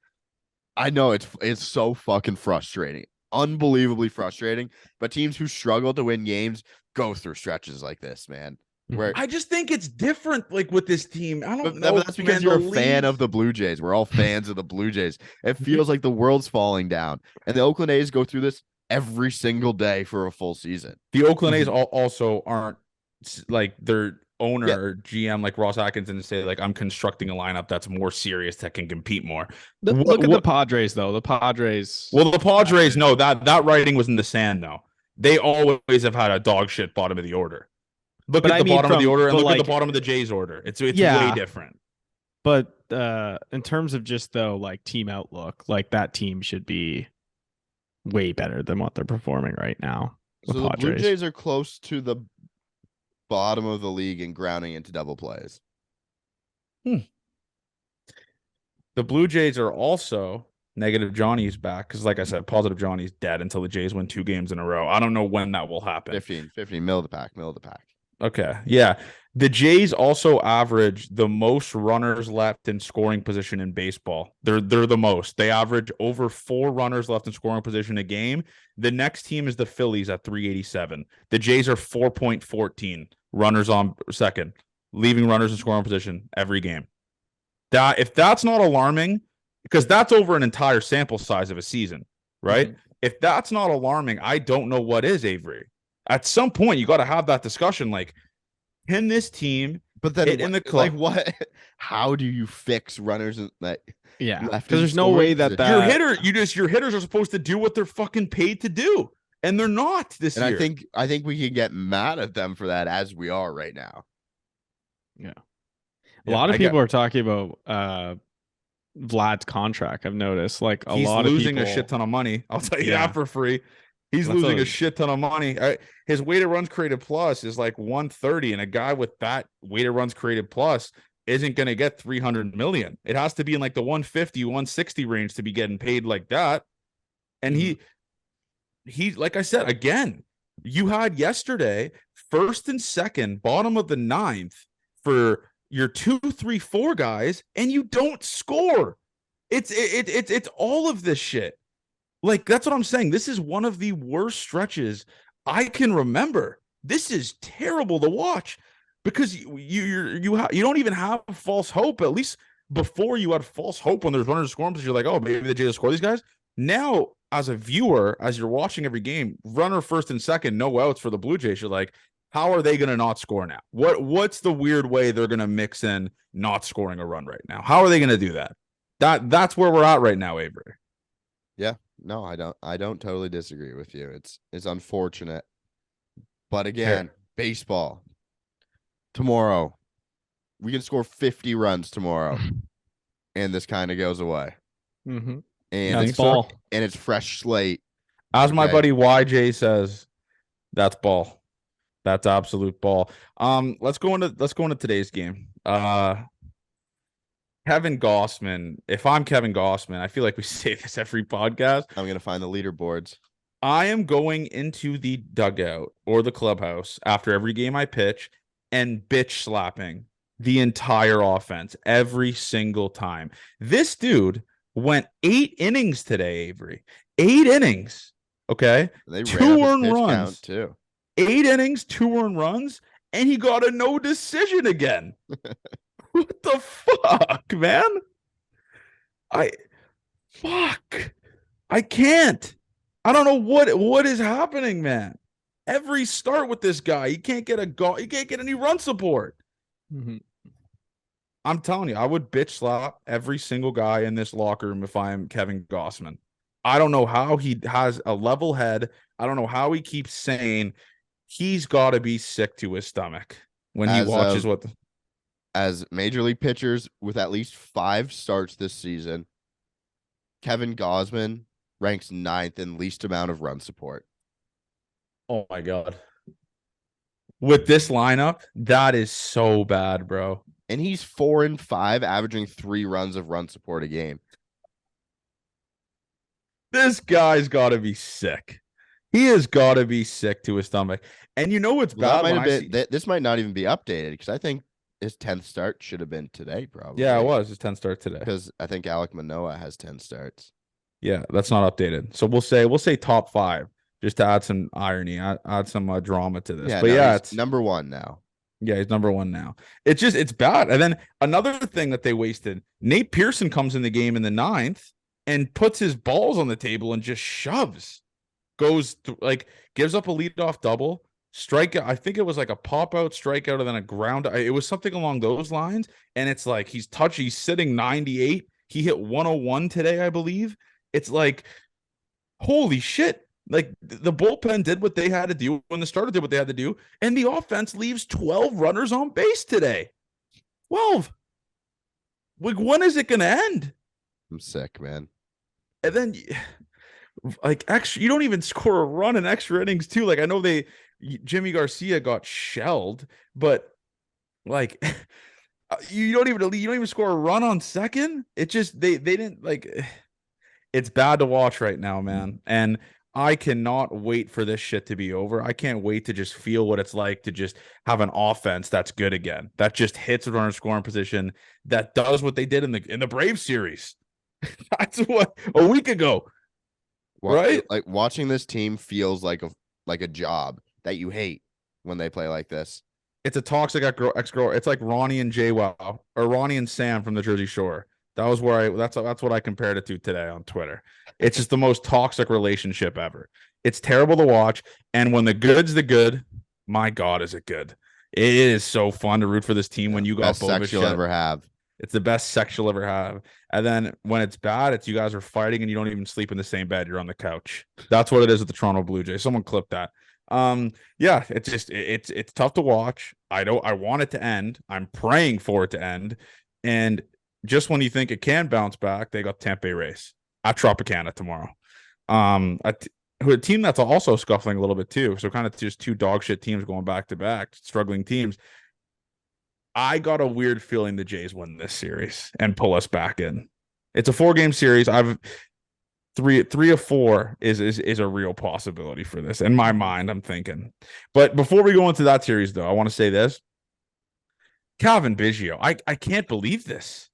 I know it's so fucking frustrating, unbelievably frustrating. But teams who struggle to win games go through stretches like this, man. Where I just think it's different, like with this team. I don't know. But that's because you're a fan of the Blue Jays. We're all fans of the Blue Jays. It feels like the world's falling down, and the Oakland A's go through this every single day for a full season. The Oakland A's also aren't like their owner or GM like Ross Atkinson to say like I'm constructing a lineup that's more serious that can compete more. Look at the Padres though. The Padres. Well, the Padres, no, that writing was in the sand though. They always have had a dog shit bottom of the order. Look at the bottom of the order and look at the bottom of the Jays order. It's way different. But in terms of just though like team outlook, like that team should be way better than what they're performing right now. The Blue Jays are close to the bottom of the league and grounding into double plays. The Blue Jays are also negative Johnny's back because, like I said, positive Johnny's dead until the Jays win 2 games in a row. I don't know when that will happen. 15, middle of the pack. Okay, yeah. The Jays also average the most runners left in scoring position in baseball. They're the most. They average over 4 runners left in scoring position a game. The next team is the Phillies at 387. The Jays are 4.14 runners on second, leaving runners in scoring position every game. If that's not alarming, because that's over an entire sample size of a season, right? Mm-hmm. If that's not alarming, I don't know what is, Avery. At some point, you got to have that discussion. Like, can this team, but then in the club, like, what? How do you fix runners in that? Yeah, because there's no way that your hitters are supposed to do what they're fucking paid to do, and they're not this year. I think we can get mad at them for that as we are right now. Yeah, a lot of people are talking about Vlad's contract. I've noticed, like he's losing a shit ton of money. I'll tell you that for free. He's losing a shit ton of money. His weighted runs created plus is like 130, and a guy with that weighted runs created plus isn't going to get 300 million. It has to be in like the 150, 160 range to be getting paid like that. And he, like I said, again, you had yesterday first and second, bottom of the 9th for your 2, 3, 4 guys, and you don't score. It's all of this shit. Like, that's what I'm saying. This is one of the worst stretches I can remember. This is terrible to watch because you don't even have false hope. At least before you had false hope when there's runners scoring, because you're like, oh, maybe the Jays will score these guys. Now, as a viewer, as you're watching every game, runner first and second, no outs for the Blue Jays. You're like, how are they going to not score now? What's the weird way they're going to mix in not scoring a run right now? How are they going to do that? That's where we're at right now, Avery. Yeah. No, I don't totally disagree with you. It's unfortunate. But again, baseball. Tomorrow, we can score 50 runs tomorrow, and this kind of goes away. Mm-hmm. And That's think so? ball. and it's fresh slate. As my Okay. buddy YJ says, that's ball. That's absolute ball. Let's go into today's game. Kevin Gossman. If I'm Kevin Gossman, I feel like we say this every podcast. I'm gonna find the leaderboards. I am going into the dugout or the clubhouse after every game I pitch and bitch slapping the entire offense every single time. This dude went 8 innings today, Avery. 8 innings. Okay. They ran 2 up his earned pitch runs. count too. 8 innings, 2 earned runs, and he got a no decision again. What the fuck, man? Fuck. I can't. I don't know what is happening, man. Every start with this guy, he can't get he can't get any run support. Mm-hmm. I'm telling you, I would bitch slap every single guy in this locker room if I'm Kevin Gossman. I don't know how he has a level head. I don't know how he keeps saying he's got to be sick to his stomach when he watches as major league pitchers with at least 5 starts this season. Kevin Gossman ranks 9th in least amount of run support. Oh my God. With this lineup, that is so bad, bro. And he's 4-5, averaging 3 runs of run support a game. This guy's got to be sick. He has got to be sick to his stomach. And you know what's bad? This might not even be updated because I think his 10th start should have been today, probably. Yeah, it was his 10th start today. Because I think Alek Manoah has 10 starts. Yeah, that's not updated. So we'll say top 5 just to add some irony, add some drama to this. Yeah, but it's number 1 now. Yeah, he's number 1 now. It's bad. And then another thing that they wasted, Nate Pearson comes in the game in the 9th and puts his balls on the table and just shoves. Gives up a leadoff double, strikeout. I think it was like a pop-out strikeout and then a ground. It was something along those lines. And it's like he's sitting 98. He hit 101 today, I believe. It's like, holy shit. Like the bullpen did what they had to do when the starter did what they had to do. And the offense leaves 12 runners on base today. 12. Like, when is it going to end? I'm sick, man. And then you don't even score a run in extra innings too. Like I know Jimmy Garcia got shelled, but like you don't even score a run on second. It just they didn't it's bad to watch right now, man. And I cannot wait for this shit to be over. I can't wait to just feel what it's like to just have an offense that's good again, that just hits a runner scoring position, that does what they did in the Braves series. That's what a week ago. Right? Like watching this team feels like a job that you hate when they play like this. It's a toxic ex-girl. It's like Ronnie and JWoww or Ronnie and Sam from the Jersey Shore. That was where that's what I compared it to today on Twitter. It's just the most toxic relationship ever. It's terrible to watch. And when the good's the good, my God, is it good. It is so fun to root for this team when you got best sex you'll ever have. It's the best sex you'll ever have. And then when it's bad, it's you guys are fighting and you don't even sleep in the same bed. You're on the couch. That's what it is with the Toronto Blue Jays. Someone clipped that. Yeah, it's just it's tough to watch. I want it to end. I'm praying for it to end. And just when you think it can bounce back, they got Tampa Bay Rays at Tropicana tomorrow. A team that's also scuffling a little bit too. So kind of just 2 dog shit teams going back to back, struggling teams. I got a weird feeling the Jays win this series and pull us back in. It's a 4-game series. I've 3 of 4 is a real possibility for this. In my mind, I'm thinking. But before we go into that series, though, I want to say this. Calvin Biggio, I can't believe this.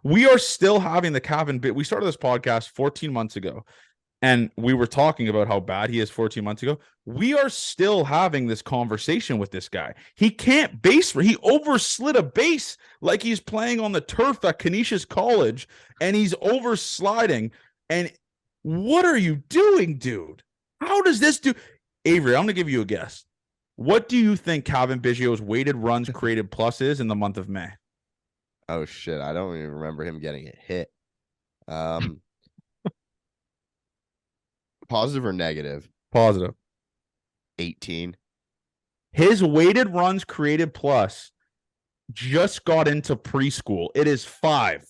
We are still having the Calvin bit. We started this podcast 14 months ago. And we were talking about how bad he is 14 months ago. We are still having this conversation with this guy. He can't base he overslid a base like he's playing on the turf at Canisius College, and he's oversliding. And what are you doing, dude? How does this do? Avery, I'm going to give you a guess. What do you think Calvin Biggio's weighted runs created plus is in the month of May? Oh, shit. I don't even remember him getting a hit. Positive or negative? Positive. 18. His weighted runs created plus just got into preschool. It is 5.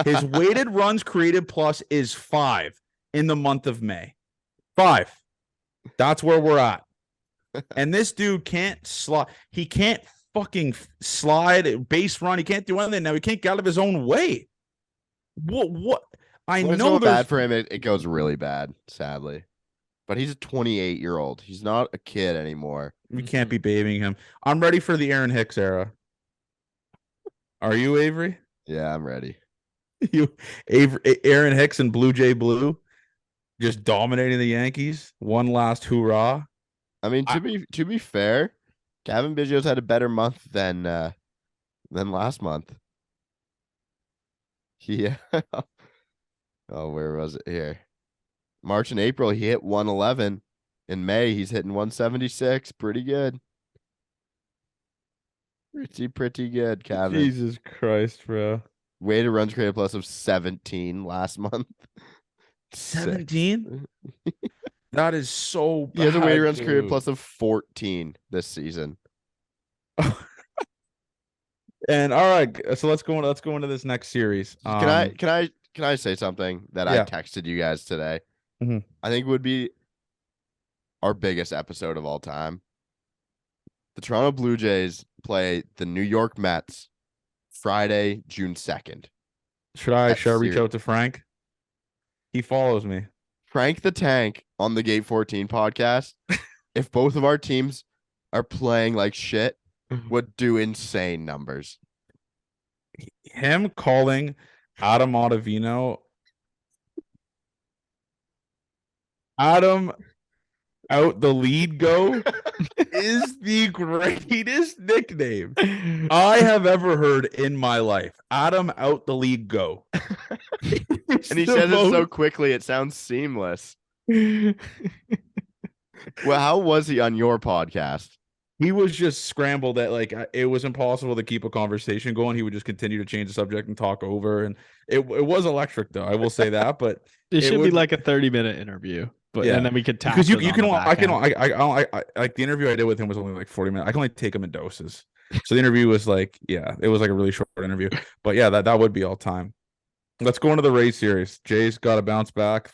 His weighted runs created plus is 5 in the month of May. 5. That's where we're at. And this dude can't slide. He can't fucking slide, base run. He can't do anything now. He can't get out of his own way. What? I When it's know going there's bad for him, it goes really bad, sadly. But he's a 28-year-old. He's not a kid anymore. We can't be babying him. I'm ready for the Aaron Hicks era. Are you, Avery? Yeah, I'm ready. Aaron Hicks and Blue Jay Blue just dominating the Yankees. One last hoorah. I mean, to be fair, Gavin Biggio's had a better month than last month. Yeah. Oh, where was it here? March and April, he hit 111. In May, he's hitting 176. Pretty good. Pretty good, Gavin. Jesus Christ, bro. Weighted runs created plus of 17 last month. 17? That is so bad. He has a weighted runs dude. created plus of 14 this season. And all right, so let's go into this next series. Can I say something that yeah. I texted you guys today? Mhm. I think would be our biggest episode of all time. The Toronto Blue Jays play the New York Mets Friday, June 2nd. Should I reach out to Frank? He follows me. Frank the Tank on the Gate 14 podcast. If both of our teams are playing like shit, would do insane numbers. Him calling Adam Ottavino Adam out the lead go is the greatest nickname I have ever heard in my life. Adam out the lead go. And he says it so quickly, it sounds seamless. Well, how was he on your podcast? He was just scrambled at it was impossible to keep a conversation going. He would just continue to change the subject and talk over, and it was electric though. I will say that, but it should be like a 30-minute interview. But yeah. And then we could tap because you can I like the interview I did with him was only like 40 minutes. I can only take him in doses. So the interview was it was like a really short interview. But yeah, that would be all time. Let's go into the Rays series. Jay's got to bounce back.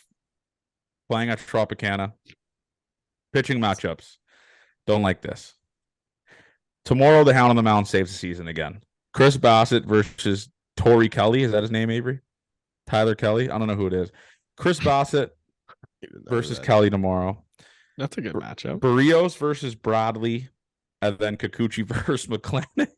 Playing at Tropicana. Pitching matchups. Don't like this. Tomorrow, the Hound on the Mound saves the season again. Chris Bassett versus Torrey Kelly. Is that his name, Avery? Tyler Kelly? I don't know who it is. Chris Bassett versus Kelly tomorrow. That's a good matchup. Barrios versus Bradley. And then Kikuchi versus McClanahan.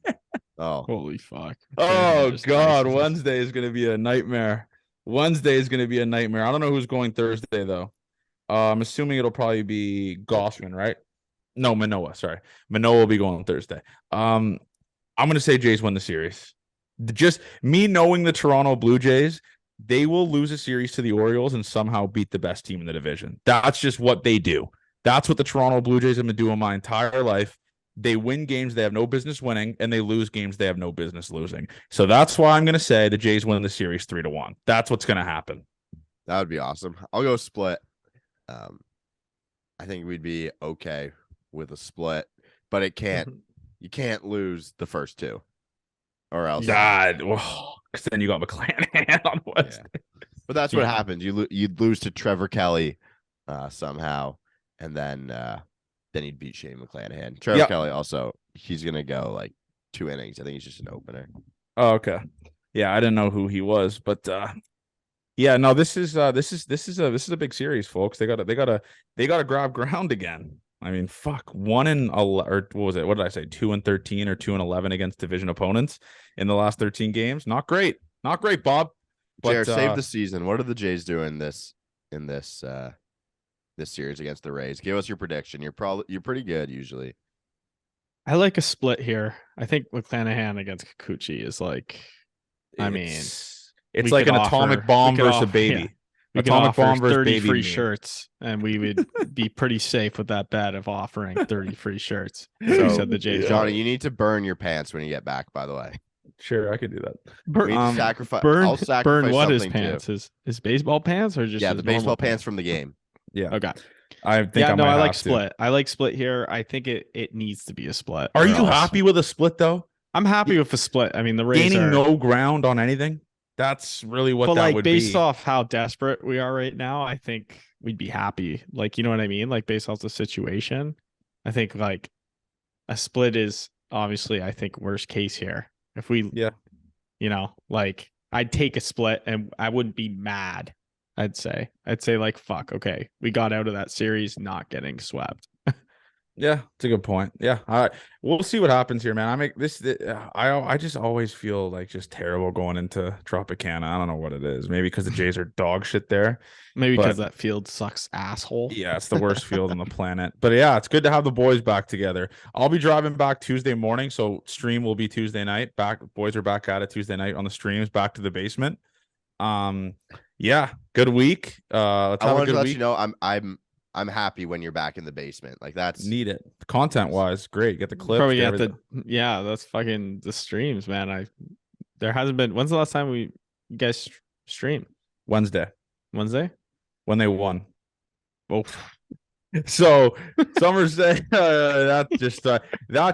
Oh, holy fuck. Oh, God. Wednesday is going to be a nightmare. I don't know who's going Thursday, though. I'm assuming it'll probably be Gossman, right? No, Manoah. Sorry. Manoah will be going on Thursday. I'm going to say Jays win the series. Just me knowing the Toronto Blue Jays, they will lose a series to the Orioles and somehow beat the best team in the division. That's just what they do. That's what the Toronto Blue Jays have been doing my entire life. They win games they have no business winning, and they lose games they have no business losing. So that's why I'm going to say the Jays win the series 3-1. That's what's going to happen. That would be awesome. I'll go split. I think we'd be okay with a split, but you can't lose the first two, or else. God, because then you got McClanahan on West. Yeah. But that's what happens. You'd lose to Trevor Kelly somehow, and then he'd beat Shane McClanahan. Trevor Kelly also, he's gonna go like 2 innings. I think he's just an opener. Oh, okay. Yeah, I didn't know who he was, but yeah, no, this is a big series, folks. They gotta grab ground again. I mean, fuck, 1-11, or what was it? What did I say? 2-13 or 2-11 against division opponents in the last 13 games. Not great, Bob. But save the season. What are the Jays doing this series against the Rays? Give us your prediction. You're pretty good usually. I like a split here. I think McClanahan against Kikuchi is like, it's like an atomic bomb versus a baby. Yeah. We Atomic bomb versus 30 baby free me. Shirts, and we would be pretty safe with that bet of offering 30 free shirts. So we said the Jays. Johnny, you need to burn your pants when you get back, by the way. Sure, I could do that. Sacrifice. I'll sacrifice burn what something his pants? Too. His baseball pants or just the baseball pants from the game. Yeah. Okay. I think I like split. I like split here. I think it needs to be a split. Are you happy with a split though? I'm happy with a split. I mean, the Rays gaining no ground on anything. That's really what But that like would based be. off how desperate we are right now, I think we'd be happy. Like, you know what I mean? Like based off the situation, I think like a split is obviously, I think, worst case here. If we, Yeah. like I'd take a split and I wouldn't be mad. I'd say like, fuck, okay, we got out of that series not getting swept. Yeah, it's a good point. Yeah, all right. We'll see what happens here, man. I make this. I just always feel like just terrible going into Tropicana. I don't know what it is. Maybe because the Jays are dog shit there. Maybe because But that field sucks asshole. yeah, it's the worst field on the planet. But yeah, it's good to have the boys back together. I'll be driving back Tuesday morning, so stream will be Tuesday night. Back, boys are back at it Tuesday night on the streams. Back to the basement. Um, yeah, good week. Let's I have a wanted to good let you week. know I'm happy when you're back in the basement. Like that's Need it. Content wise, great. Get the clips. Probably Get got everything. that's fucking the streams, man. There hasn't been. When's the last time you guys stream? Wednesday Wednesday? when they won. Oh, So Somerset, that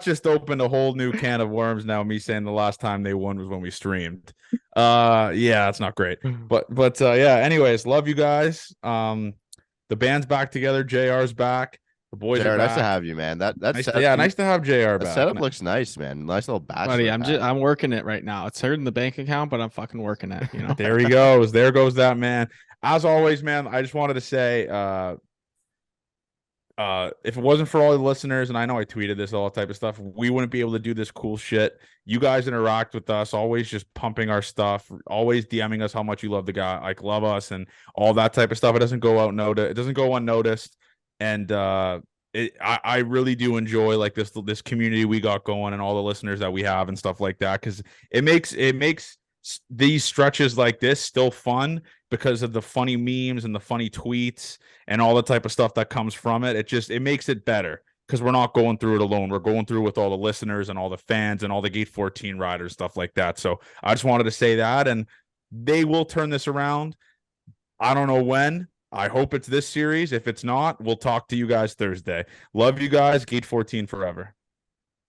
just opened a whole new can of worms. Now me saying the last time they won was when we streamed. Yeah, that's not great. But yeah. Anyways, love you guys. The band's back together. JR's back. The boys are Jared. Nice to back. have you, man. That Nice, setup, yeah, nice to have JR that back. setup looks nice, man. Nice little buddy, bachelor pad. I'm working it right now. It's hurting the bank account, but I'm fucking working it. There he goes. There goes that man. As always, man. I just wanted to say, if it wasn't for all the listeners, and I know I tweeted this, all type of stuff, we wouldn't be able to do this cool shit. You guys interact with us, always just pumping our stuff, always DMing us how much you love the guy, like love us and all that type of stuff. It doesn't go out noticed. It doesn't go unnoticed. And I really do enjoy like this community we got going and all the listeners that we have and stuff like that, because it makes these stretches like this still fun because of the funny memes and the funny tweets and all the type of stuff that comes from it. It makes it better because we're not going through it alone. We're going through with all the listeners and all the fans and all the Gate 14 riders, stuff like that. So I just wanted to say that, and they will turn this around. I don't know when. I hope it's this series. If it's not, we'll talk to you guys Thursday. Love you guys. Gate 14 forever.